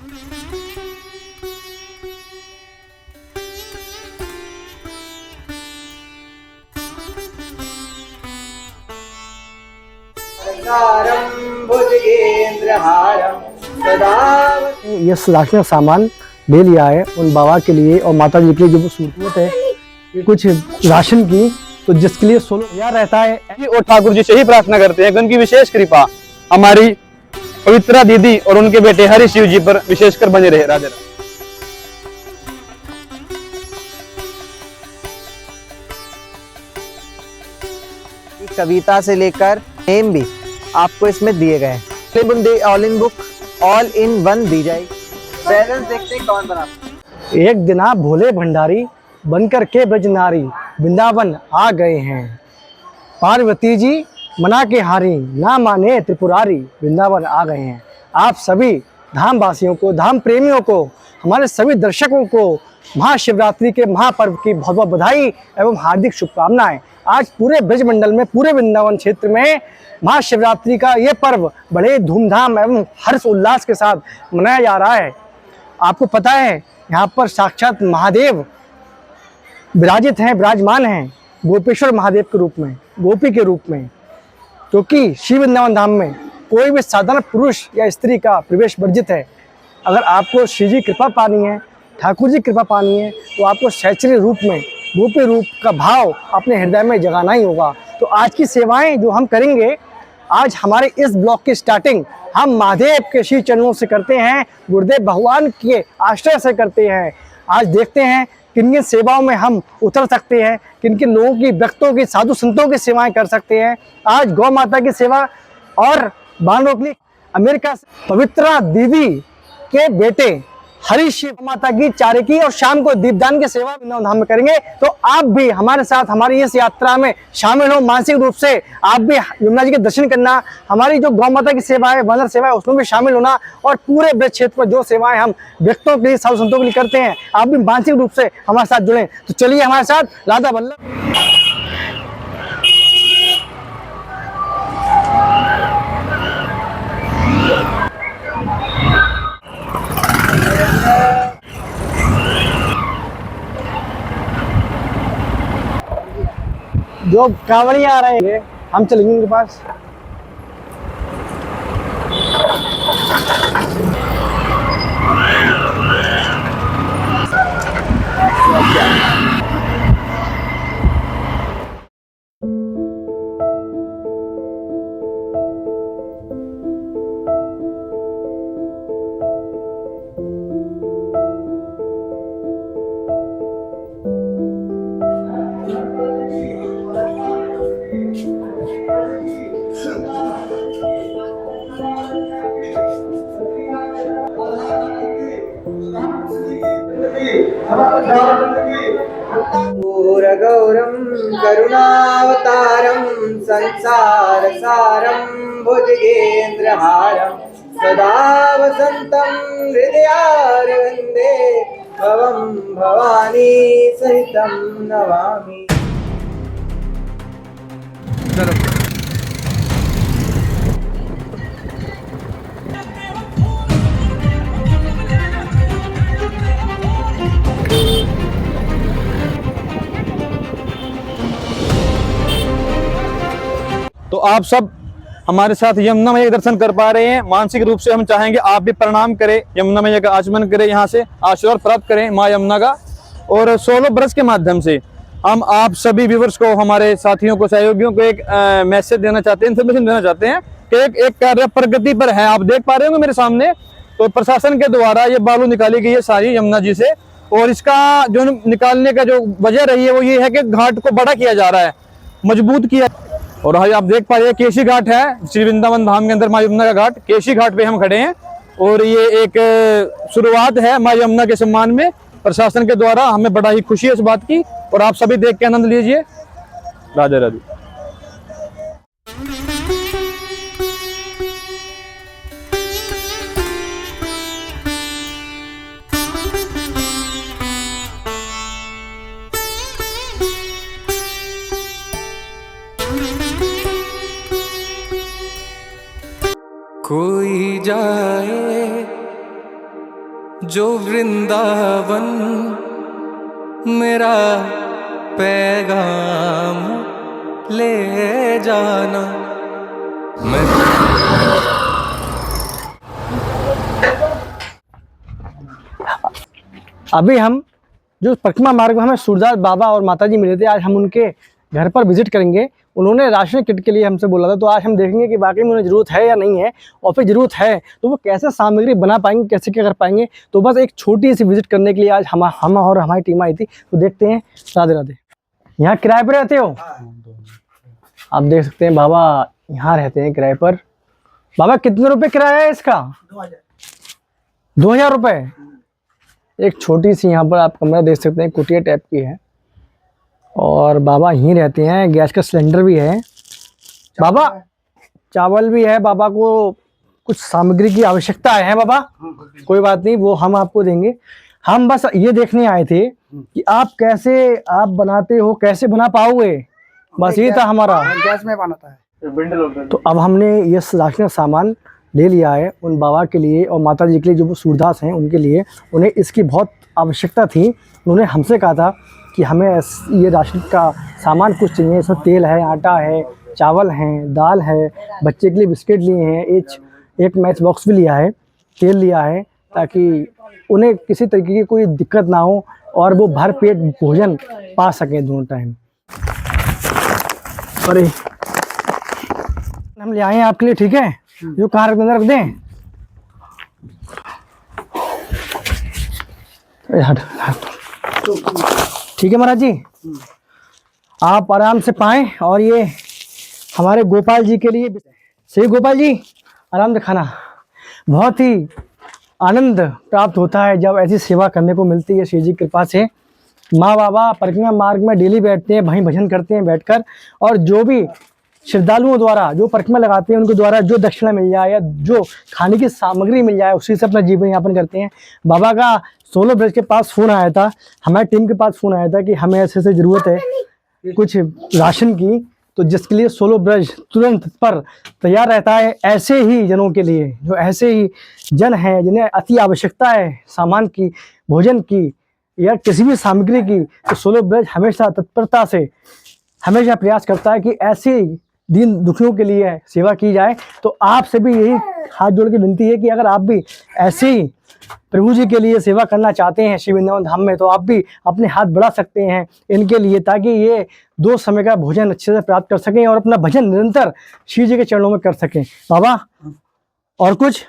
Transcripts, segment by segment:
ये राशन सामान ले लिया है उन बाबा के लिए और माता जी के लिए जो सूरत है कुछ राशन की, तो जिसके लिए 16 तैयार रहता है। और ठाकुर जी से ही प्रार्थना करते हैं कि उनकी विशेष कृपा हमारी पवित्रा दीदी और उनके बेटे हरि शिव जी पर विशेषकर बने रहे। राधे राधे। कविता से लेकर नेम भी आपको इसमें दिए गए हैं। All in book all in one दी जाएगी। बैलेंस देखते हैं कौन बना। एक दिन आप भोले भंडारी बनकर के ब्रजनारी वृंदावन आ गए हैं। पार्वती जी मना के हारी ना माने त्रिपुरारी वृंदावन आ गए हैं। आप सभी धाम वासियों को, धाम प्रेमियों को, हमारे सभी दर्शकों को महाशिवरात्रि के महापर्व की बहुत बहुत बधाई एवं हार्दिक शुभकामनाएं। आज पूरे ब्रजमंडल में, पूरे वृंदावन क्षेत्र में महाशिवरात्रि का ये पर्व बड़े धूमधाम एवं हर्ष उल्लास के साथ मनाया जा रहा है। आपको पता है यहाँ पर साक्षात महादेव विराजित हैं, विराजमान हैं गोपेश्वर महादेव के रूप में, गोपी के रूप में, क्योंकि श्री वृंदावन धाम में कोई भी साधारण पुरुष या स्त्री का प्रवेश वर्जित है। अगर आपको श्री जी कृपा पानी है, ठाकुर जी कृपा पानी है, तो आपको शैक्षणिक रूप में गोपी रूप का भाव अपने हृदय में जगाना ही होगा। तो आज की सेवाएं जो हम करेंगे, आज हमारे इस ब्लॉग की स्टार्टिंग हम महादेव के श्री चरणों से करते हैं, गुरुदेव भगवान के आश्रय से करते हैं। आज देखते हैं किन किन सेवाओं में हम उतर सकते हैं, किन किन लोगों की, व्यक्तों की, साधु संतों की सेवाएं कर सकते हैं। आज गौ माता की सेवा और बानरोकली अमेरिका से पवित्रा दीदी के बेटे हरि शिव माता की चारे की और शाम को दीपदान की सेवा वृंदावन धाम में करेंगे। तो आप भी हमारे साथ हमारी इस यात्रा में शामिल हो। मानसिक रूप से आप भी यमुना जी के दर्शन करना, हमारी जो गौ माता की सेवा है, वंदन सेवा है, उसमें भी शामिल होना, और पूरे ब्रज क्षेत्र पर जो सेवाएं हम व्यक्तों के लिए, साधु संतों के लिए करते हैं, आप भी मानसिक रूप से हमारे साथ जुड़ें। तो चलिए हमारे साथ राधा वल्लभ। जो कांवड़िया आ रहे हैं हम चलेंगे उनके पास। गौरम करुणावतारम संसार सारम भुजगेन्द्रहारम सदा वसंतम हृदयारविंदे भवम भवानी सहितम नमामि। तो आप सब हमारे साथ यमुना मैया के दर्शन कर पा रहे हैं। मानसिक रूप से हम चाहेंगे आप भी प्रणाम करें, यमुना मैया का आचमन करें, यहाँ से आशीर्वाद प्राप्त करें माँ यमुना का। और 16 ब्रज के माध्यम से हम आप सभी व्यूवर्स को, हमारे साथियों को, सहयोगियों को एक मैसेज देना चाहते हैं, इन्फॉर्मेशन देना चाहते हैं कि एक कार्य प्रगति पर है। आप देख पा रहे होंगे मेरे सामने, तो प्रशासन के द्वारा ये बालू निकाली गई है सारी यमुना जी से, और इसका जो निकालने का जो वजह रही है वो ये है कि घाट को बड़ा किया जा रहा है, मजबूत किया। और आप देख पा रहे हैं केशी घाट है श्री वृंदावन धाम के अंदर, माँ यमुना का घाट, केशी घाट पे हम खड़े हैं। और ये एक शुरुआत है माँ यमुना के सम्मान में प्रशासन के द्वारा। हमें बड़ा ही खुशी है इस बात की, और आप सभी देख के आनंद लीजिए। राधे राधे। कोई जाए जो वृंदावन मेरा पैगाम ले जाना। मैं अभी हम जो परिक्रमा मार्ग में हमें सूरदास बाबा और माता जी मिले थे, आज हम उनके घर पर विजिट करेंगे। उन्होंने राशन किट के लिए हमसे बोला था, तो आज हम देखेंगे कि वाकई में उन्हें ज़रूरत है या नहीं है, और फिर ज़रूरत है तो वो कैसे सामग्री बना पाएंगे, कैसे क्या कर पाएंगे। तो बस एक छोटी सी विजिट करने के लिए आज हम और हमारी टीम आई थी। तो देखते हैं। राधे राधे। यहाँ किराए पर रहते हो? आप देख सकते हैं बाबा यहाँ रहते हैं किराए पर। बाबा कितने रुपए किराया है इसका? 2000 रुपये। एक छोटी सी यहाँ पर आप कमरा देख सकते हैं, कुटिया टाइप की है, और बाबा यहीं रहते हैं। गैस का सिलेंडर भी है बाबा, चावल भी है। बाबा को कुछ सामग्री की आवश्यकता है बाबा, कोई बात नहीं, वो हम आपको देंगे। हम बस ये देखने आए थे कि आप कैसे आप बनाते हो, कैसे बना पाओगे, बस ये था हमारा। गैस में बनाता है। तो अब हमने ये राशन का सामान ले लिया है उन बाबा के लिए और माता जी के लिए, जो वो सूरदास हैं उनके लिए। उन्हें इसकी बहुत आवश्यकता थी। उन्होंने हमसे कहा था कि हमें ये राशन का सामान कुछ चाहिए। इसमें तेल है, आटा है, चावल हैं, दाल है, बच्चे के लिए बिस्किट लिए हैं, एक मैच बॉक्स भी लिया है, तेल लिया है, ताकि उन्हें किसी तरीके की कोई दिक्कत ना हो और वो भर पेट भोजन पा सकें दोनों टाइम। अरे हम ले आए हैं आपके लिए, ठीक है? जो कार के अंदर रख दें। ठीक है महाराज जी, आप आराम से पाएं। और ये हमारे गोपाल जी के लिए, श्री गोपाल जी आराम से खाना। बहुत ही आनंद प्राप्त होता है जब ऐसी सेवा करने को मिलती है श्री जी की कृपा से। माँ बाबा परिक्रमा मार्ग में डेली बैठते हैं, वहीं भजन करते हैं बैठकर, और जो भी श्रद्धालुओं द्वारा जो परिक्रमा लगाते हैं उनके द्वारा जो दक्षिणा मिल जाए या जो खाने की सामग्री मिल जाए उसी से अपना जीवन यापन करते हैं। बाबा का 16 ब्रज के पास फ़ोन आया था, हमारी टीम के पास फ़ोन आया था कि हमें ऐसे ऐसे ज़रूरत है कुछ राशन की, तो जिसके लिए 16 ब्रज तुरंत पर तैयार रहता है। ऐसे ही जनों के लिए, जो ऐसे ही जन हैं जिन्हें अति आवश्यकता है सामान की, भोजन की या किसी भी सामग्री की, तो 16 ब्रज हमेशा तत्परता से हमेशा प्रयास करता है कि ऐसे दीन दुखियों के लिए सेवा की जाए। तो आपसे भी यही हाथ जोड़ के विनती है कि अगर आप भी ऐसे ही प्रभु जी के लिए सेवा करना चाहते हैं श्री वृंदावन धाम में, तो आप भी अपने हाथ बढ़ा सकते हैं इनके लिए, ताकि ये 2 समय का भोजन अच्छे से प्राप्त कर सकें और अपना भजन निरंतर श्री जी के चरणों में कर सकें। बाबा और कुछ?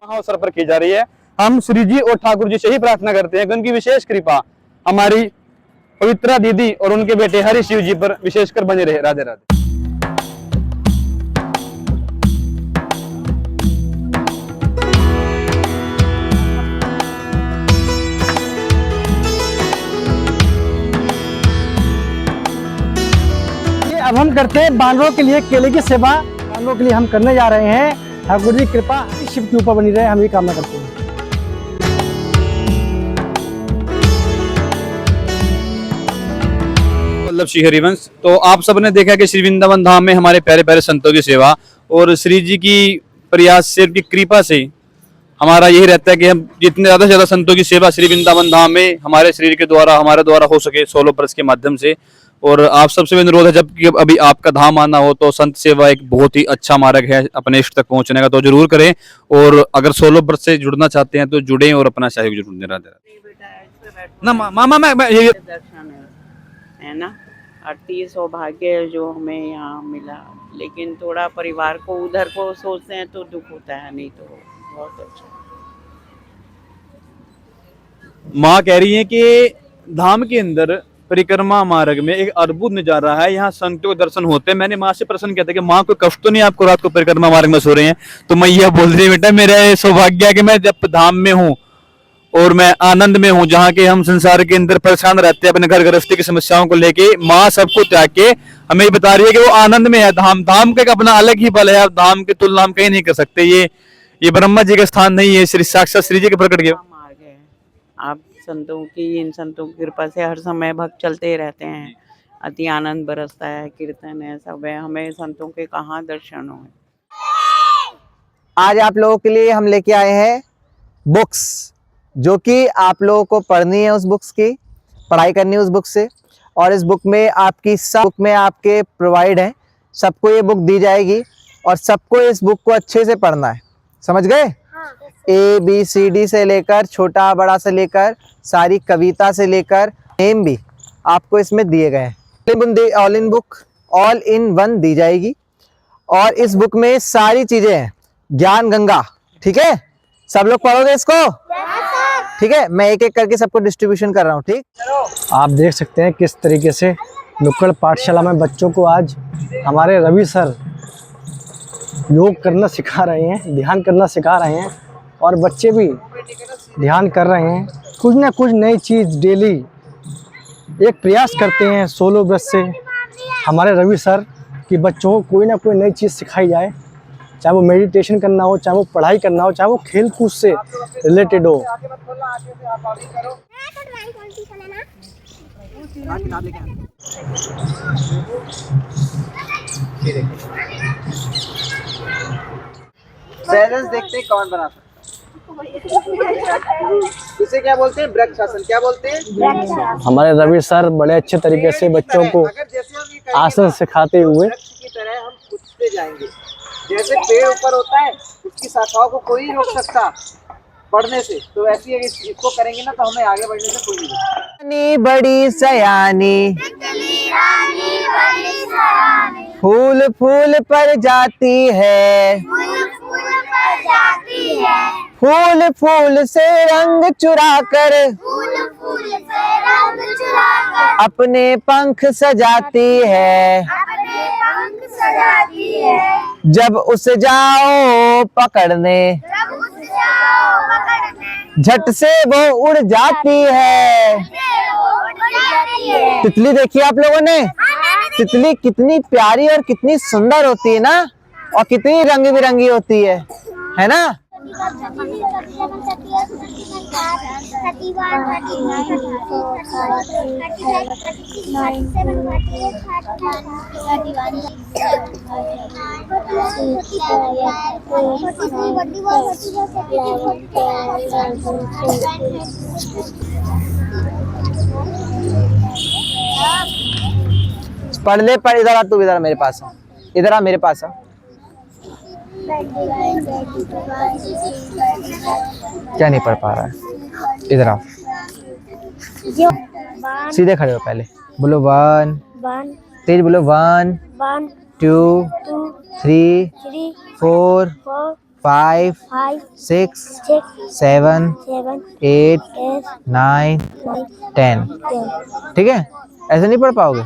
अवसर पर की जा रही है। हम श्री जी और ठाकुर जी से ही प्रार्थना करते हैं कि उनकी विशेष कृपा हमारी पवित्रा दीदी और उनके बेटे हरि शिव जी पर विशेषकर बने रहे। राधे राधे। अब हम करते हैं बानरों के लिए केले की सेवा। बानरों के लिए हम करने जा रहे हैं। ठाकुर जी कृपा शिव के ऊपर बनी रहे, हम ये कामना करते हैं। वल्लभ श्री हरिवंश। तो आप सबने देखा कि श्री वृंदावन धाम में हमारे प्यारे प्यारे संतों की सेवा और श्री जी की प्रयास से, की कृपा से हमारा यही रहता है कि हम जितने ज्यादा से ज्यादा संतों की सेवा श्री वृंदावन धाम में हमारे शरीर के द्वारा, हमारे द्वारा हो सके 16 ब्रज के माध्यम से। और आप सबसे भी अनुरोध है, जब अभी आपका धाम आना हो तो संत सेवा एक बहुत ही अच्छा मार्ग है अपने इष्ट तक पहुंचने का, तो जरूर करें। और अगर 16 ब्रज से जुड़ना चाहते हैं तो जुड़ें और अपना सहयोग जरूर दें। ना मामा मैं ये दर्शन है ना, अति सौभाग्य जो हमें यहाँ मिला। लेकिन थोड़ा परिवार को उधर को सोचते हैं तो दुख होता है, नहीं तो बहुत अच्छा। माँ कह रही है कि धाम के अंदर परिक्रमा मार्ग में एक अद्भुत नजारा है, यहाँ संतों के दर्शन होते हैं। मैंने माँ से प्रश्न किया था कि माँ कोई कष्ट तो नहीं आपको रात को परिक्रमा मार्ग में सो रहे हैं? तो मैं यह बोल रही बेटा मेरा सौभाग्य है कि मैं जब धाम में हूँ और मैं आनंद में हूँ, जहाँ के हम संसार के अंदर परेशान रहते हैं अपने घर गृहस्थी की समस्याओं को लेके, माँ सबको त्याग के हमें ये बता रही है कि वो आनंद में है। धाम धाम का एक अपना अलग ही बल है, आप धाम की तुलना हम कहीं नहीं कर सकते। ये ब्रह्मा जी का स्थान नहीं है, श्री साक्षात श्री जी के प्रकट के मार्ग है। आप संतों की, इन संतों की कृपा से हर समय भक्त चलते रहते हैं, अति आनंद बरसता है, कीर्तन है, सब है, हमें संतों के कहाँ दर्शन हुए। आज आप लोगों के लिए हम लेके आए हैं बुक्स, जो कि आप लोगों को पढ़नी है, उस बुक्स की पढ़ाई करनी है उस बुक से। और इस बुक में आपकी सब बुक में आपके प्रोवाइड है, सबको ये बुक दी जाएगी और सबको इस बुक को अच्छे से पढ़ना है, समझ गए? ABCD से लेकर छोटा बड़ा से लेकर सारी कविता से लेकर नेम भी आपको इसमें दिए गए हैं। All in book, all in one दी जाएगी। और इस बुक में सारी चीजें हैं, ज्ञान गंगा, ठीक है? सब लोग पढ़ोगे इसको? ठीक है, मैं एक एक करके सबको डिस्ट्रीब्यूशन कर रहा हूँ, ठीक? आप देख सकते हैं किस तरीके से नुक्कड़ पाठशाला में बच्चों को आज हमारे रवि सर योग करना सिखा रहे हैं, ध्यान करना सिखा रहे हैं, और बच्चे भी ध्यान कर रहे हैं। कुछ ना कुछ नई चीज़ डेली एक प्रयास करते हैं 16 वर्ष से हमारे रवि सर कि बच्चों को कोई ना कोई नई चीज़ सिखाई जाए, चाहे वो मेडिटेशन करना हो, चाहे वो पढ़ाई करना हो, चाहे वो खेल कूद से रिलेटेड हो। बैलेंस देखते हैं कौन बना सकता है। इसे क्या बोलते हैं? वृक्षासन। क्या बोलते हैं? हमारे रवि सर बड़े अच्छे तरीके से बच्चों को अगर जैसे हम ये करेंगे, आसन सिखाते हुए वृक्ष की तरह हम उठते जाएंगे। जैसे पेड़ ऊपर होता है, उसकी शाखाओं को कोई नहीं रोक सकता बढ़ने से, तो वैसे ही इसको करेंगे ना, तो हमें आगे बढ़ने से कोई नहीं रोक। बड़ी सयानी फूल फूल पर जाती है, फूल फूल से रंग चुरा कर अपने पंख सजाती है। जब उसे जाओ पकड़ने, झट से वो उड़ जाती है। तितली देखी आप लोगों ने? तितली कितनी प्यारी और कितनी सुंदर होती है ना, और कितनी रंग बिरंगी होती है ना? पढ़ ले, पढ़। इधर आ, तू इधर मेरे पास आ, इधर आ मेरे पास आ। क्या नहीं पढ़ पा रहा है? इधर आओ, सीधे खड़े हो, पहले बोलो 1, तेज बोलो 1 2 3 4 5 6 7 8 9 10। ठीक है, ऐसे नहीं पढ़ पाओगे।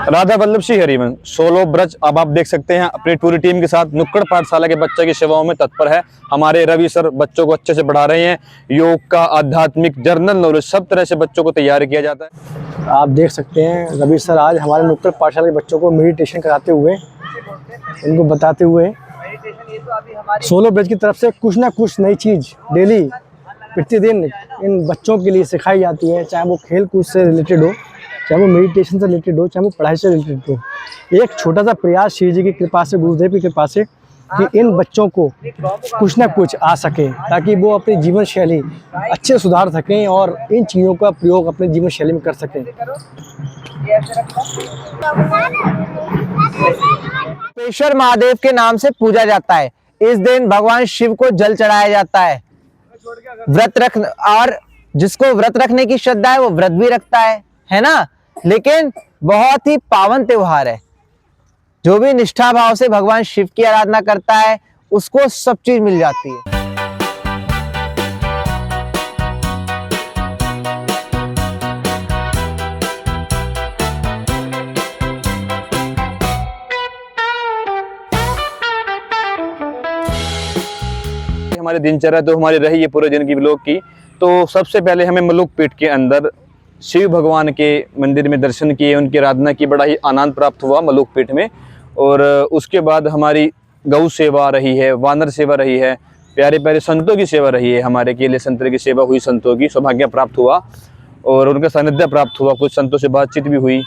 राधा वल्लभ श्री हरिवंश 16 ब्रज अब आप देख सकते हैं अपनी पूरी टीम के साथ नुक्कड़ पाठशाला के बच्चे की सेवाओं में तत्पर है। हमारे रवि सर बच्चों को अच्छे से पढ़ा रहे हैं। योग का, आध्यात्मिक, जनरल नॉलेज, सब तरह से बच्चों को तैयार किया जाता है। आप देख सकते हैं रवि सर आज हमारे नुक्कड़ पाठशाला के बच्चों को मेडिटेशन कराते हुए, उनको बताते हुए 16 ब्रज की तरफ से कुछ ना कुछ नई चीज़ डेली प्रतिदिन इन बच्चों के लिए सिखाई जाती है, चाहे वो खेल कूद से रिलेटेड हो, चाहे वो मेडिटेशन से रिलेटेड हो, चाहे वो पढ़ाई से रिलेटेड हो। एक छोटा सा प्रयास श्री जी की कृपा से, गुरुदेव की कृपा से, कि इन बच्चों को कुछ ना कुछ आ सके, ताकि वो अपनी जीवन शैली अच्छे सुधार सकें और इन चीज़ों का प्रयोग अपने जीवन शैली में कर सकें। पेश्वर महादेव के नाम से पूजा जाता है। इस दिन भगवान शिव को जल चढ़ाया जाता है। व्रत रख, और जिसको व्रत रखने की श्रद्धा है वो व्रत भी रखता है ना। लेकिन बहुत ही पावन त्योहार है। जो भी निष्ठा भाव से भगवान शिव की आराधना करता है उसको सब चीज मिल जाती है। हमारी दिनचर्या तो हमारी रही है पूरे दिन की व्लॉग की। तो सबसे पहले हमें मलुक पीठ के अंदर शिव भगवान के मंदिर में दर्शन किए, उनकी आराधना की, बड़ा ही आनंद प्राप्त हुआ मलुक पीठ में। और उसके बाद हमारी गौ सेवा रही है, वानर सेवा रही है, प्यारे प्यारे संतों की सेवा रही है, हमारे केले संतरे की सेवा हुई, संतों की सौभाग्य प्राप्त हुआ और उनका सानिध्य प्राप्त हुआ, कुछ संतों से बातचीत भी हुई।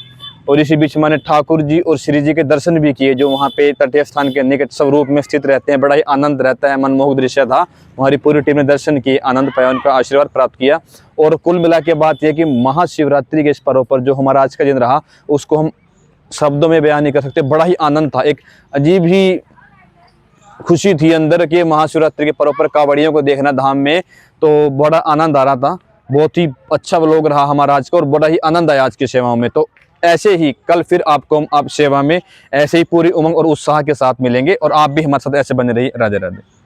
और इसी बीच मैंने ठाकुर जी और श्री जी के दर्शन भी किए, जो वहाँ पे तटीय स्थान के निकट स्वरूप में स्थित रहते हैं। बड़ा ही आनंद रहता है, मनमोहक दृश्य था। हमारी पूरी टीम ने दर्शन किए, आनंद पाया, उनका आशीर्वाद प्राप्त किया। और कुल मिला के बात यह कि महाशिवरात्रि के इस पर्व पर जो हमारा आज का दिन रहा, उसको हम शब्दों में बयान नहीं कर सकते। बड़ा ही आनंद था, एक अजीब ही खुशी थी अंदर के महाशिवरात्रि के पर्व पर कांवड़ियों को देखना धाम में, तो बड़ा आनंद आ रहा था। बहुत ही अच्छा व्लॉग रहा हमारा आज का और बड़ा ही आनंद आया आज की सेवाओं में। तो ऐसे ही कल फिर आपको आप सेवा में ऐसे ही पूरी उमंग और उत्साह के साथ मिलेंगे और आप भी हमारे साथ ऐसे बने रहिए। राधे राधे।